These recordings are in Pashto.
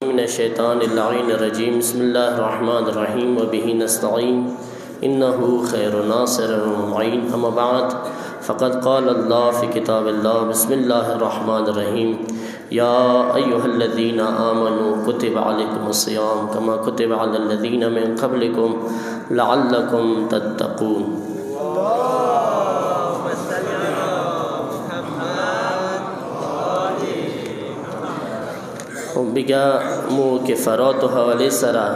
من الشيطان اللعين الرجيم بسم الله الرحمن الرحيم وبه نستعين إنه خير ناصر ومعين أما بعد فقد قال الله في كتاب الله بسم الله الرحمن الرحيم يا أيها الذين آمنوا كتب عليكم الصيام كما كتب على الذين من قبلكم لعلكم تتقون. بگا مو کفارات و حواله سره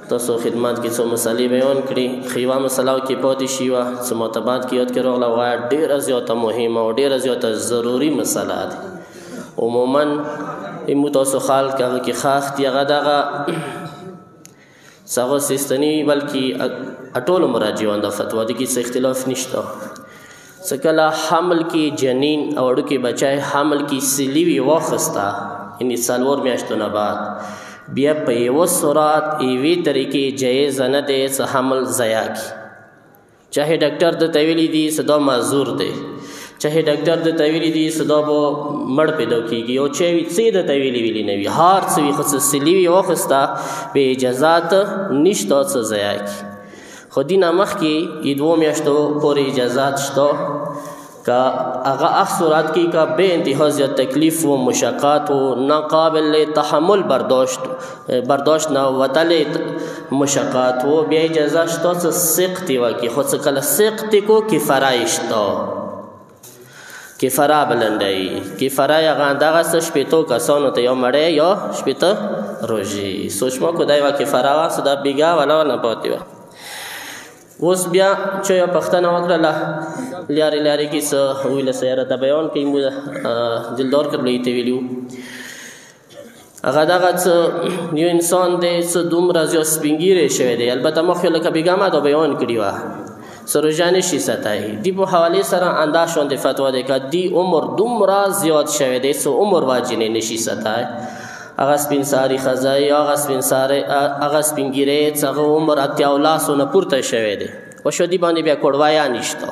تاسو خدمت کې څو مسالې بیان کړي. خیوه مسله کې پاتې شي وه څه معتبرات کې یاد کې راغله وایه ډېره زیاته مهمه او ډېره زیاته ضروري مسله ده. عموما امو تاسو خلک هغه کې خاخ دي هغه دغه څه هغه سیستني بلکې ټولو مراجعان د فتوا دي کې څه اختلاف نشته. څه کله حمل کې جنین او وړوکی بچی حمل کې سلیوي واخسته یعنی څلور میاشتو نه بعد بیا په یوه سرعت یوې طریقې جایز نه دی څه حمل ضایع کړي. چاهې ډاکټر درته ویلي دي څه دا معذور دی، چاهې ډاکټر درته ویلي دي څه دا به مړ پیدا کېږي او چا څه درته ویلي نه وي هر څه وي خو څه سلیوي واخسته بې اجازات نشته څه ضایع کړي. خو دې نه مخکې دوو میاشتو پورې اجازات شته که هغه صورت کې که بے انتها زیات تکلیف و مشقات و ناقابل تحمل برداشت نه وتلی مشقات و بیا اجازه شته څه سقطې وکړي. خو څه کله سقطې کو کفاره یې شته، کفاره بلندوي. کفاره یې هغه همدغه څه شپېتو کسانو ته یا مړی یا شپېته روژې. سوچ مه کو دا یوه کفاره وه څه دا بیګا ولا نه پاتې وه. اوس بیا چې یو پښتنه وکړله لارې لارې کې څه ویله څه یاره ته بیان کوي مو دلدار کرلوی ته ویلي وو هغه دغه څه یو انسان دی څه دومره زیات سپین ږیری شوی دی. البته مخکې لکه بیګا ما دا بیان کړي وه څه روژه نشي ساتلی. دې په حوالې سره اندا شوندې فتوا دی که دې عمر دومره زیات شوی دی څه عمر واجنې نشي ساتلی. هغه سپین ساري ښځه هغه سپین ږیری څه هغه عمر اتیا لاسو نه پورته شوی دی وشو دې باندې بیا کوړوایا نشته،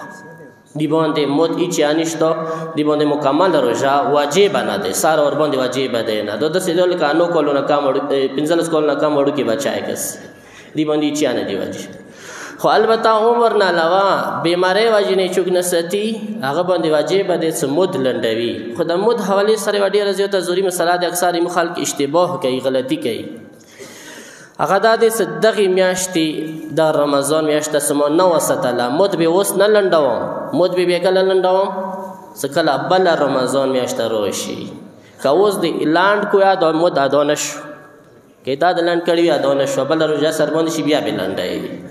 دې باندې مد هیڅ یا نشته، دې باندې مکمل روژه واجبه نه دی، ساره ورباندې واجبه دی نه. دا داسې دی لکه 9 کالو نه کم 15 کالو نه کم وړوکی بچی کس دې باندې هیڅ یا نه دی واجب. خو البته عمر نه علاوه بیماری وجې نه چوک نه ساتي هغه باندې واجبه دی څه مد لنډوي. خو د مد حوالې سره یوه ډېره زیاته ضروري مسله ده. اکثر یې خلک اشتباه کوي، غلطي کوي. هغه دا دی چې دغې میاشتې د رمضان میاشته څه ما نه وساتله مد به اوس نه لنډوم، مد به بیا کله لنډوم څه کله بله رمضان میاشته راشي. که اوس د لنډ کو یا د مد ادا نه شو که دا د لنډ کړي وي ادا نه شوه بله روژه سر باندې شي بیا به لنډوي.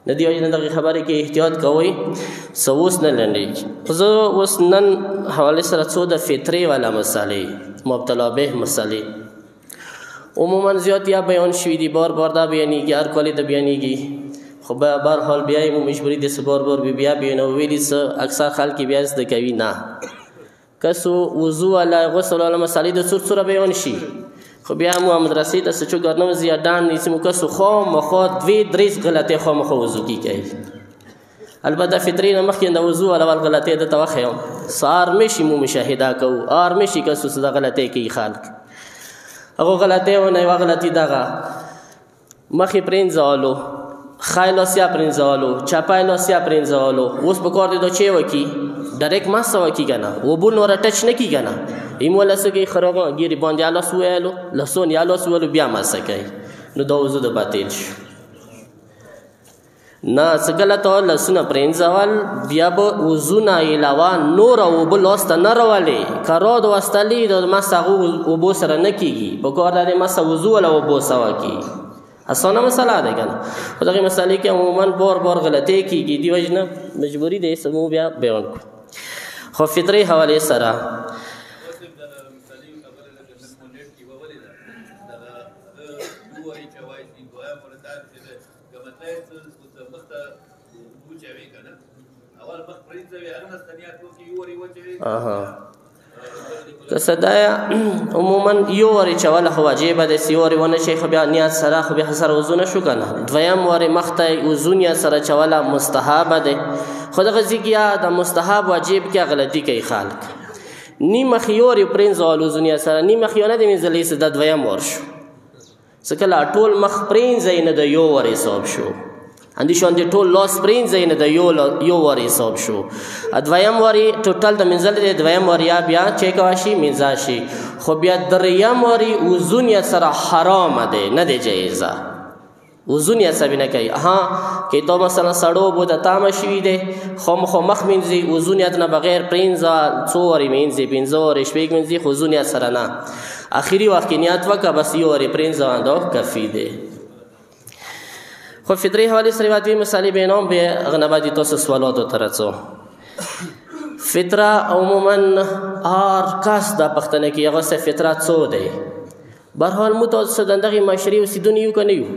د دې وجې نه دغې خبرې کې احتیاط کوئ څه اوس نه لنډېږي. زه اوس نن حوالې سره څو د فطرې والا مسالې مبتلا به مسالې عموما زیات یا بیان شوي دي، بار بار دا بیانېږي، هر کال د بیانېږي. خو بهرحال بیا یې مو مجبوري ده څه بار بار بیا بیانوو. ویلي څه اکثر خلک بیا زده کوي نه که څو وضو والا غسل والا مسالې د څور څوره بیان شي خو بیا مو مدرسې ته څه چو ګرنه زیات ډان نیسي مو کسو خامخا 2-3 غلطۍ خامخا وضو کې کوي. البته فطرې نه مخکې د وضو والا غلطۍ درته وښیم څه ارمشي مو مشاهده کوو ارمشي کسو څه د غلطۍ کوي خلک. هغه غلطۍ یوه غلطي دغه مخې پرېنځولو ښی لاس یا پرېنځولو چپی لاس یا پرېنځولو. اوس په کار دی دا چې وکړي ډایرکټ مسه وکړي که نه اوبو نوره ټچ نه کړي که نه ایمو له څه کوي خرابه ګیرې باندې یا لاس وویلو لاسون یا لاس وویلو بیا مسه کوي نو دا وضو د باطل شو. نه څه کله ته لاسونه پرېنځول بیا به وضو نه علاوه نور اوبه لاس ته نه راولې که را د وستلې د مس هغه اوبو سره نه کېږي په کار دا دی مسه وضو والا اوبو سوه کړي. اسانه مسله ده که نه خو دغې مسلې کې عموما بار بار غلطۍ کېږي. دې وجې نه مجبوري دی څه مو بیا بیان کړو. خو فطرې حوالې سره که صدایا عموما یو وارې چوله خو واجبه ده چې یو وارې ونه شي خو بیا نیت سره خو بیا سره وضو نه شو که نه. دویم وارې مخته وضو نیت سره چوله مستحبه ده. خو دغه ځای کې یا د مستحب واجب کې غلطي کوي خلک. نیمه خیور یې پرېنځولو زونیا سره نیمه خیور نه دی مینځلی څه د دویم ور شو څه کله ټول مخ پرېنځئ نه د یو ور حساب شو اندیشان دی ټول لاس پرېنځئ نه د یو ور حساب شو دویم ور یې ټوټل د مینځل دی دویم ور یا بیا چې کوه شي مینځه شي خو بیا دریم ور یې وضو نیت سره حرامه دی نه دی جایزه وضو نیت سره نه کوي که تو مثلا سړو اوبو ته تامه شوي دی خامخا مخ مینځي وضو نیت نه بغیر پرېنځه څو ورې مینځي پنځه ورې شپږ مینځي خو وضو نیت سره نه آخري وخت کې نیت وکړه بس یو ورې پرېنځه باندې کافي دی خو فطري حوالې سره روایت وي مثالي بینام به هغه نه بعد تاسو سوالاتو ته راځو فطره عموما هر کس دا پښتنه کې هغه څه فطره څو دی بهرحال مو تاسو د دغه معاشري اوسیدونکي یو که نه یو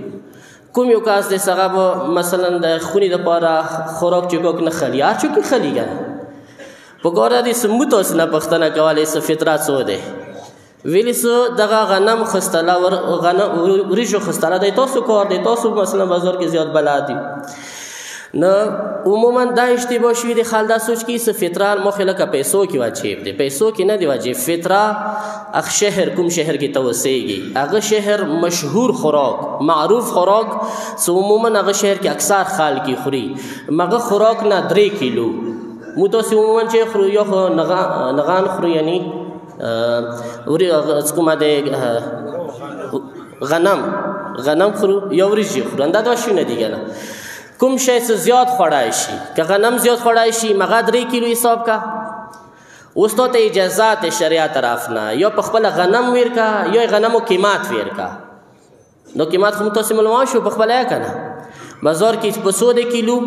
کوم یو کس دی هغه به مثلا د خونې دپاره خوراک چې کوک نه خلي هر څوک یې خلي که پکاره دي څه مو تاسو نه پښتنه کولی څه فطره څو دی ویلی څه دغه غنم خستله وریژو خستله دی تاسو کار دی تاسو مثلا بازار کې زیات بلد دي نه عموما دا اشتباه شوي دی خلک دا سوچ کوي څه فطره مخې لکه پیسو کې واجب دی پیسو کې نه دی واجب فطره هغه شهر کوم شهر کې ته اوسیږي هغه شهر مشهور خوراک معروف خوراک څه عموما هغه شهر کې اکثر خلک خوري مغه خوراک نه 3 کیلو مو تاسو عموما چې خورو یو نغان خورو یعنی کومه دی غنم خورو یا وریجې خورو دا دوه شیونه دي که نه کوم شی څه زیات خوړای شي که غنم زیات خوړای شي مغه 3 کیلو حساب کا اوس ته اجازات شریعت طرف نه یا په خپل غنم ویر کا یا غنمو قیمت ویر کا نو قیمت خو تاسو معلومه شو په خپل یا کنه بازار کې په 100 کیلو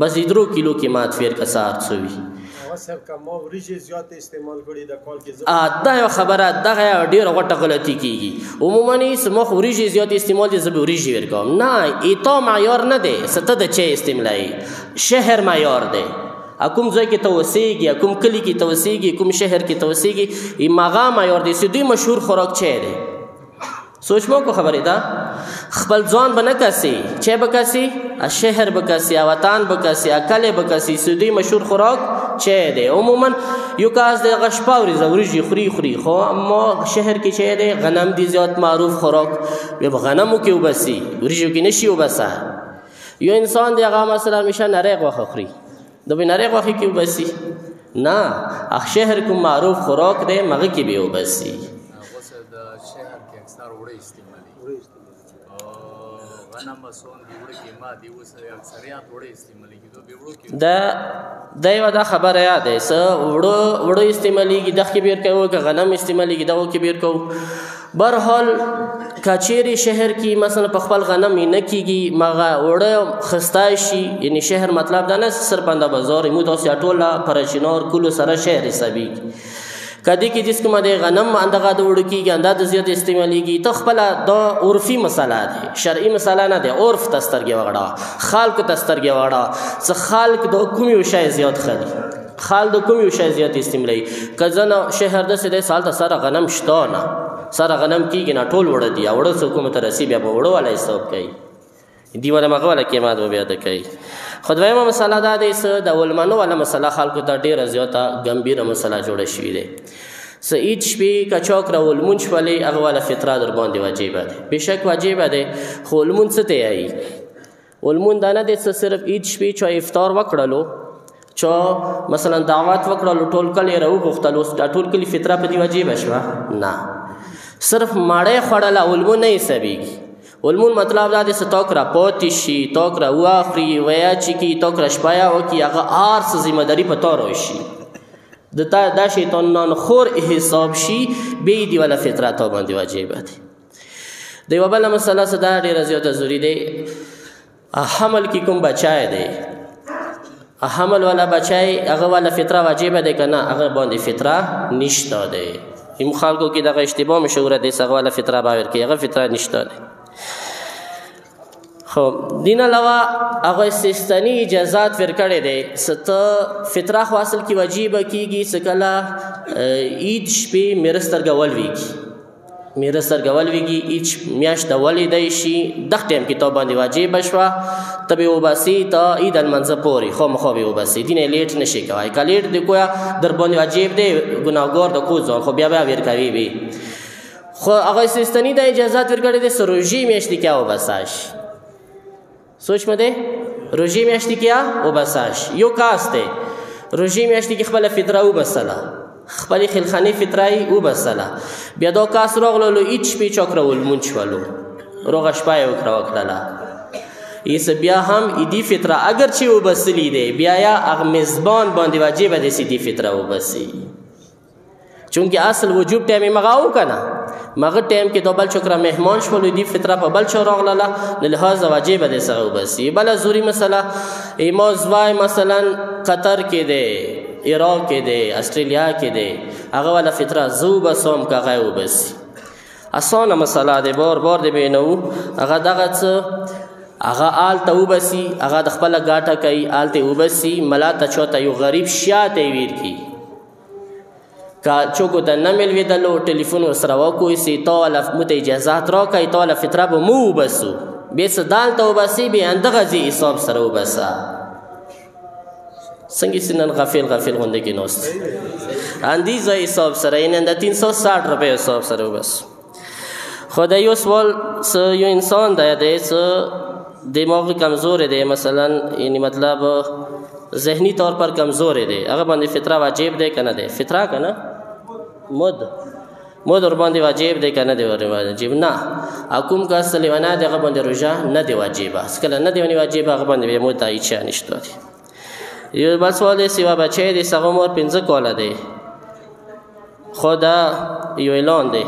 بس 3 کیلو قیمت ویر کا سار سوي سر کما وریجې زیات استعمال کړي د کال کې دا یو خبره دغه ډیره غټه غلطي کیږي عموما سمخ وریجې زیات استعمال دي زه به وریجې ورکوم نه ایتا معیار نه دی سته د چه استعمالي شهر معیار دی کوم ځای کې ته اوسېږي کوم کلي کې ته اوسېږي کوم شهر کې ته اوسېږي مغه معیار دی چې دوی مشهور خوراک چه دی سوچ مو کو خبرې ده خپل ځان به نه کسي چه به کسي شهر به کسي وطن به کسي کلی به کسي سودی مشهور خوراک چه دی عموما یو کاس د غشپا وریجې خوري خو اما شهر کې چه دی غنم دی زیات معروف خوراک به غنمو کې وبسي وریجو کې نشي وبسه یو انسان دی هغه مثلا همیشه نریغ واخه خوري د به نریغ واخه کې وبسي نه شهر کوم معروف خوراک دی مغه کې به وبسي دا یو دا خبره یاد دی څه وړو استعمالیږي دغه کې بیر کوو که غنم استعمالیږي دغه کې بیر کوو برحال کچېرې شهر کې مثلا په خپل غنم نه کېږي مغه وړه خسته شي یعنی شهر مطلب دا نه صرف انده بازار مو تاسو ټوله پرچینار کلو سره شهر حسابېږي کدی کې جس کومه د غنم اندغه د وړو کېږي انده د زیات استعمالیږي ته خپله دا عرفي مسله دی شرعي مسله نه دی عرف ته سترګې وغړه خلکو ته سترګې وغړه څه خلک د کوم یو شی زیات خلي خال د کوم یو شی زیات استعمالي که ځنه شهر داسې دی سال ته سره غنم شته نه سره غنم کېږي نه ټول وړه دي وړه څه کومه ته رسي بیا به وړو والا حساب کوي دی والا مغه والا قیمت به بیا ده کوي خو دویمه مسله دا دی څه د ولمنو والا مسله خلکو ته ډېره زیاته ګمبیره مسله جوړه شوې دی څه عید شپې که چاک را ولمون شولې هغه والا فطره در باندې واجبه دی بېشک واجبه دی خو ولمون څه ته یایي ولمون دا نه دی څه صرف عید شپې چا افطار وکړلو چا مثلا دعوت وکړلو ټول کلی راوغوښتل اوس دا ټول کلي فطره په دې واجبه شوه نه صرف ماړی خوړله ولمون نه حسابېږي ولمون مطلب دا دی څه تاک را پاتې شي تاک را واخلي ویا چې کي تاک را شپایا وکړي هغه هر څه ذمهداري په تا راشي دا شیطانان خور حساب شي بیا دې والا فطره تا باندې واجبه دی د یوه بله مسله څه دا ډېره زیاته ضروري دی حمل کې کوم بچی دی حمل والا بچی هغه والا فطره واجبه دی که نه هغه باندې فطره نشته دی این خلکو کې دغه اشتباه مشهوره دی هغه والا فطره باور کوي هغه فطره نشته دی خو دین علاوه هغه سیستاني اجازات ورکړی دی څه فطره خو اصل کې واجبه کېږي څه کله عید شپې میره سترګه ولویږي میره سترګول ویږي هیڅ میاشت ولیدی شي دغه ټایم کې تو باندې واجب شوه ته به وباسي ته عید المنځه پورې خامخا به وباسي دینه لیټ نشي کوای که لیټ دی کویا در باندې واجب دی ګناهګار د کو ځان خو بیا ور کوي وي خو هغه سیستانی د اجازه ورکړي د سروجي میاشتې کې وباساش سوچ مده روزي میاشتې کې وباساش یو کاس دی روزي میاشتې کې خپل فطره وباسله خپل خلخانه فطرای وباسله بیا دا کاس راغلو هیڅ پیچ کړول مونږ ولو روغ شپه وکړه ایس بیا هم ایدی فطره اگر چې وبسلی دی بیا یا هغه میزبان باندې واجب دی سیدی فطره وبسي چونکه اصل وجوب ټایم مغاو کنه مغه ټایم کې دوبل چکر مهمان شول دی فطره په بل چو راغله لہذا واجب دی سره وبسي بل ضروري مسله ایماز وای مثلا قطر کې دی عراق کې دی استرالیا کې دی هغه ولا فطره زو بسوم کغه وبسي اسانه مسله دی بار دی بینو هغه دغه هغه آل ته وبسي هغه د خپل گاټه کوي آل ته وبسي ملا ته چوته یو غریب شاته ویر کی کا چوکو ته نه ملویدلو ټلیفون سره وکوي سي طالب مت اجازه را کوي طالب فطره به مو وبسو به صدال ته وبسي به اندغه زی حساب سره وبسا څنګه سنن غفل غونډه کې نوست اندی زی حساب سره ان 360 روپے حساب سره وبس خدای یو سوال یو انسان دی دماغ کمزور دی مثلا یعنی مطلب ذہنی طور پر کمزور دی هغه باندې فطره واجب دی کنه دی فطره کنه مد ور باندې واجب دی کنه دی واجب نه حکم کا سلیوانا دی هغه باندې روزه نه دی واجب اسکل نه دی واجب هغه باندې مو ته هیڅ نشته دی یو بل سوال دی سیوا بچی دی سغه مور 15 کاله دی خدا یو اعلان دی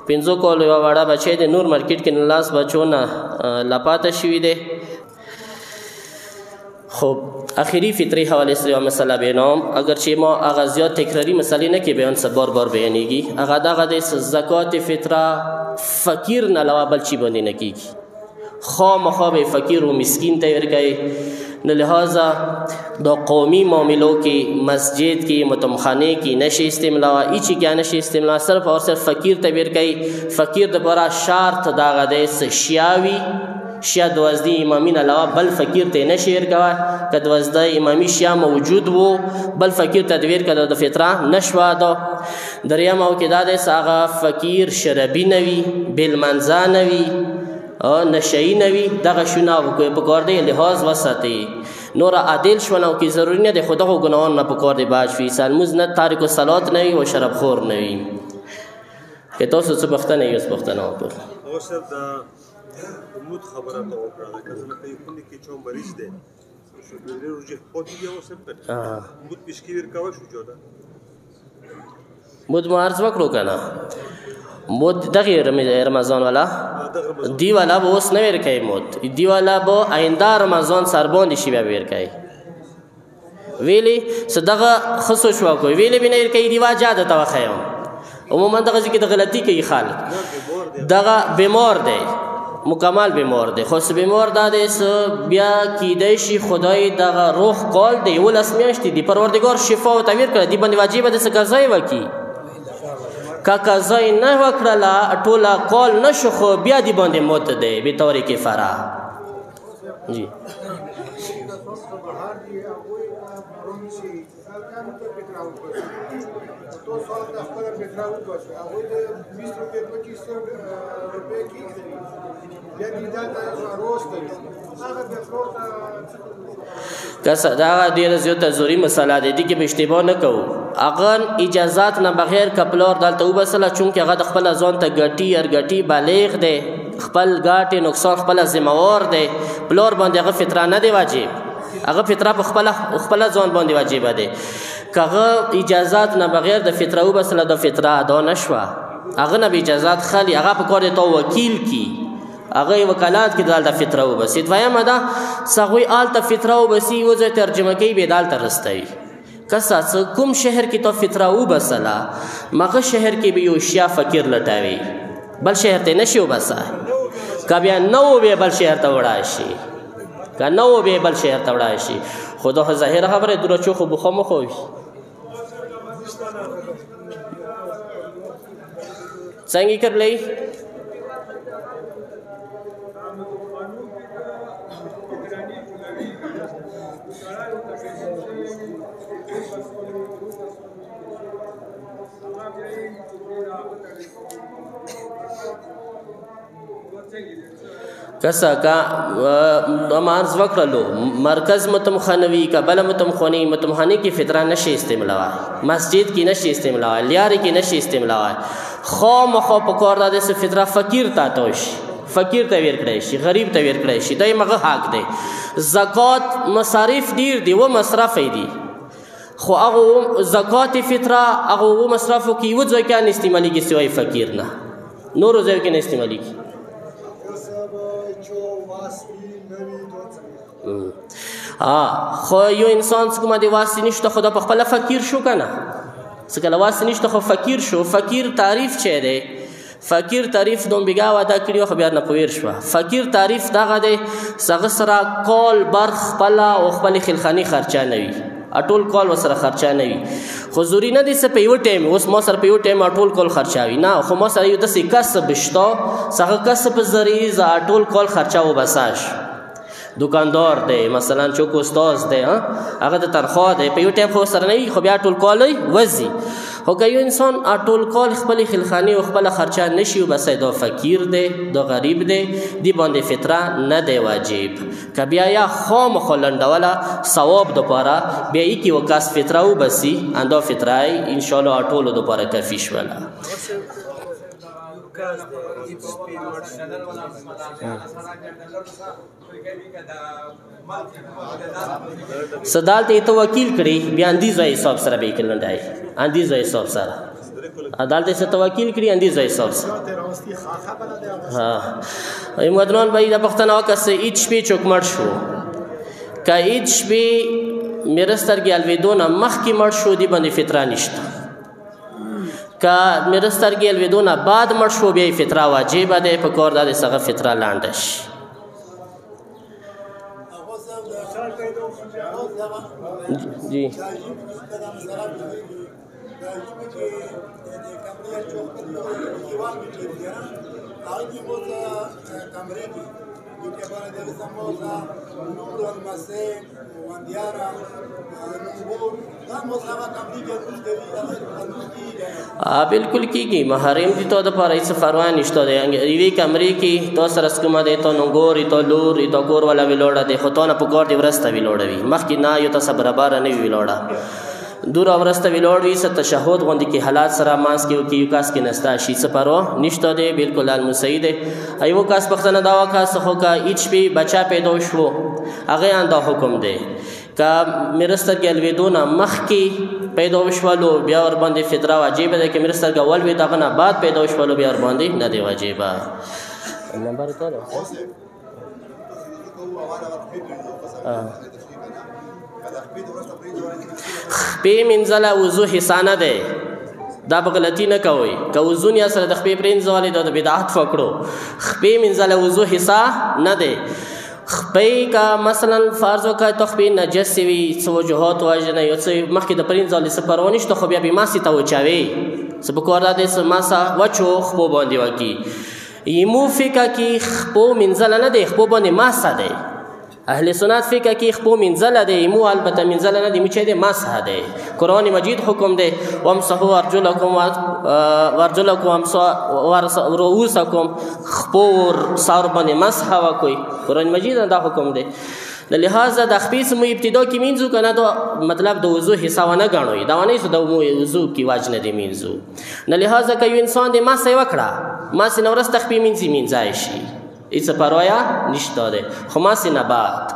15 کاله یو وړه بچی دی نور مارکیټ کې لاس بچونه لپاته شوی دی خب اخیری فطری حواله سره مسله بینام اگر چې ما اغازیات تکراری مسئله نه کې بیان سه بار بیانېږي هغه دغه د زکات فطره فقیر نه علاوه بل چی باندې نه کیږي خامخا به فقیر و مسکین ته ورکړي نه لہذا د قومي معاملو کې مسجد کې متمخانه کې نشي استعمال هیڅ کې نشي استعمال صرف او صرف فقیر ته ورکړي فقیر د برا شرط دغه د شیاوی شیا دوازدی امامین علاوه بل فقیر ته نشي ورکوا که دوازدی امامی شیا موجود وو بل فقیر تدویر کده د فطره نشوا دو دریم او کې دا د ساغه فقیر شربی نوی بل منزا نوی او نشئی نوی دغه شونه په کار دی لحاظ وساتي نور عادل شونه کې ضروری نه د خدغه ګناون نه په کار دی باج فی سال مزنه تاریک الصلات نه او شرب خور نه وي که تاسو څه بختنه یوس بختنه وکړه او سر دا مود خبره ته وکړه دا کله په یو کې چوم مریض دی شو ډېر روزي پاتې دی او سر مود پښکی ورکاوه شو جوړه مود مارز وکړو کنه مود دغه رمضان والا دی والا به اوس نه ورکای مود دی والا به آینده رمضان سرباندې شي بیا ورکای ویلی صدقه خصو شو کوي ویلی بنه ورکای دی واجاده توخیم عموما دغه ځکه د غلطی کوي خالق دغه بیمار دی مکمل بیمار دی خو بیمار داده بیا کیدای شي خدای دغه روح قال دی ولس میاشتې دی پروردگار شفا او تعبیر کړ دی باندې واجب ده څه قضا وکي کا قضا نه وکړه ټوله قال نشو خو بیا دی باندې موت دی به تور کفاره جی तो साल का अगर बेचना हो तो वो 20 रुपए 25 रुपए की या दिदा रोज करी هغه د فروټ کسه دا ډیره زیاته ضروري مسله ده دي کې به اشتباه نه کوو اغن اجازات نه بغیر کپلور دلته وبسله چونکه هغه د خپل ځان ته ګټي بالغ ده خپل ګاټي نقصان خپل ذمہوار ده پلور باندې هغه فطره نه دی واجب هغه فطره په خپل ځان باندې واجب ده کغه اجازات نه بغیر د فطره وبسله د فطره ادا نشوه هغه نه اجازات خالی هغه په کار ته وکیل کی هغه وکالات کې دال د فطره وبسي دویم دا سغوی آل ته فطره وبسي وځي ترجمه کوي به دال ترستای کسا کوم شهر کې ته فطره وبسلا مغه شهر کې به یو شیا فقیر لټاوي بل شهر ته نشي وبسا کبه نو به بل شهر ته وړای شي کنو به بل شهر ته وړای شي خدا ظاهر خبره درو چو خو بخمو خو څنګه کړلې کسا کا امارز وکړلو مرکز متمخنوي کبل متمخني متمخني کی فطرہ نشي استعمالوي مسجد کی نشي استعمالوي لیاري کی نشي استعمالوي خو مخو پکور د فطرہ فقیر تا توش فقیر ته ور کړی شي غریب ته ور کړی شي دای مغه حق دی زکات مصارف ډیر دی و مصرف دی خو هغه زکات فطرہ هغه مصرفو کی و ځکه نه استعمالي کی سوی فقیر نه نور ځکه نه استعمالي کی خو یو انسان څنګه د واسطې نشته خدا په خپل فقیر شو کنه څنګه واسطې نشته خو فقیر شو فقیر تعریف چي دی فقیر تعریف دوم بیګا ودا کړیو خو بیا نه پویر شو فقیر تعریف دغه دی سغه سره کول برخ خپل او خپل خلخانی خرچه نه وي اټول کول وسره خرچه نه وي خو زوري نه دي څه په یو ټیم اوس ما سره په یو ټیم اټول کول خرچاوي نه خو ما سره یو د کسب شته سغه کسب ذریعہ ز اټول کول خرچاو بساش دکاندار دی مثلا چوک استاد دی هغه د تنخواه دی په یو ټیم خو سره نه خو بیا ټول کال وزي خو که یو انسان ټول کال خپل خلخانی او خپل خرچه نشي بس دا فقیر دی دا غریب دی دی باندې فطره نه دی واجب که بیا یا خام خلندوله ثواب د پاره بیا کی وکاس فطره او بسی انده فطره ان شاء الله ټول د پاره کافی شولا صدال ته ته وکیل کړي بیا اندیزه حساب سره به کلندای اندیزه حساب سره عدالت سے تو وکیل کړي اندیزه حساب سره ها ای مدرون بھائی د پښتنو کسه ایچ پی چوکمړ شو کا ایچ پی میرستر کې الویدونه مخ کې مړ شو دی باندې فطره نشته کا میرستر کې الویدونه بعد مړ شو بیا فطره واجب ده په کور د سغه فطره لاندش جی بالکل کیږي محرم دي ته د پاره څه پروا نشته دی یوې کمرې کې تو سره سکما دی ته نګوري ته لوري ته ګور ولا ویلوړه دی خو ته نه په ګور دی ورسته ویلوړوي مخکې نه یو ته صبر بار نه ویلوړه دور ورسته ویلوړوي ست تشهود غوندي کې حالات سره ماس کې یو کاس کې نستا شي څه پروا نشته دی بالکل المسعید ایو کاس پختنه داوا کاس خو کا ایچ پی بچا پیدا شو هغه انده حکم دی کا مرستر کې الویدونه مخ کې پیدا وشولو بیا ور باندې فطره واجب ده کې مرستر کې اول وی دغه نه بعد پیدا وشولو بیا ور باندې نه دی واجب نمبر ته خپې منځله وضو حصہ نه دی دا په غلطي نه کوئ که وضو نه سره د خپې پرېنځولې دا د بدعت فکړو خپې منځله وضو حصہ نه دی خپې کا مثلا فرض وکړه ته خپې نجس وي څه وجوهات وژنه یو څه مخکې د پرېنځولې څه پروا نشته خو بیا به ماسې ته وچاوي څه په کور دا دی څه ماسه وچو خپو باندې وکړي یمو فکر کې خپو منځله نه دی خپو باندې ماسه دی اهل سنت فکر کې خپو منځله دی مو البته منځله نه دی مو چې دی مسح دی قرآن مجید حکم دی وامسحوا ارجلکم وارجلکم ورؤوسکم خپو سر باندې مسح وکوي قرآن مجید دا حکم دی لہذا د خپې سمو ابتدا کې مینځو کنه دا مطلب د وضو حصہ ونه غاڼوي دا ونه سو د وضو کې واجب نه دی مینځو نه لہذا کوي انسان د مسح وکړه مسح نو ورسته خپې مینځي شي ایسا پروایا نشته ده خو ماسې نه بعد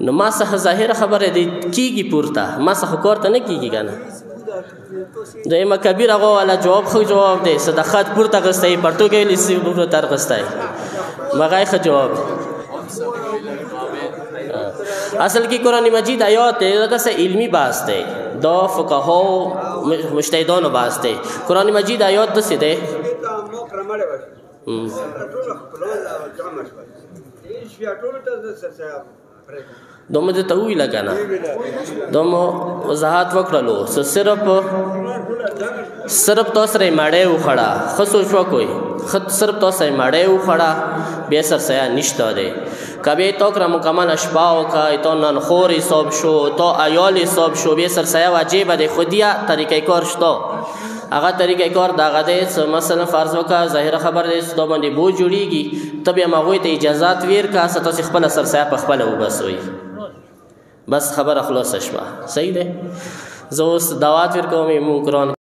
نو ما څخه ظاهره خبره دی کیږي پورته ما څخه کور ته نه کیږي کنه دویمه کبیر هغه والا جواب خو جواب دی صدقات پورته غستای پرتو کې لسی پورته تر غستای مغای خو جواب اصل کی قرآن مجید آیات ہے کیسے علمی بحث ہے دو فقہاء مجتہدان بحث ہے قرآن مجید آیات دسے دے دومره درته وویله که نه دومره وضاحت وکړلو صرف تاسو سره یې مړی وخوړه ښه سوچ وکړئ صرف تاسو سره یې مړی وخوړه بیا سرسایه نشته دی که بیا تا کړه مکمله شپه وکړه تا نانخور حساب شو تا عیال حساب شو بیا سرسایه واجبه دی خو دیا طریقه کار شته هغه طریقه کار دغه دی مثلا فرض وکړه ظاهره خبر دی چې دا باندې بوج جوړېږي ته بیا هم هغوی ته اجازات ویرکړه څه تاسې خپله سرسایه په خپله وباسئ بس خبره خلاصه شوه صحیح دی زه اوس دعوت ورکوم موږ قرآن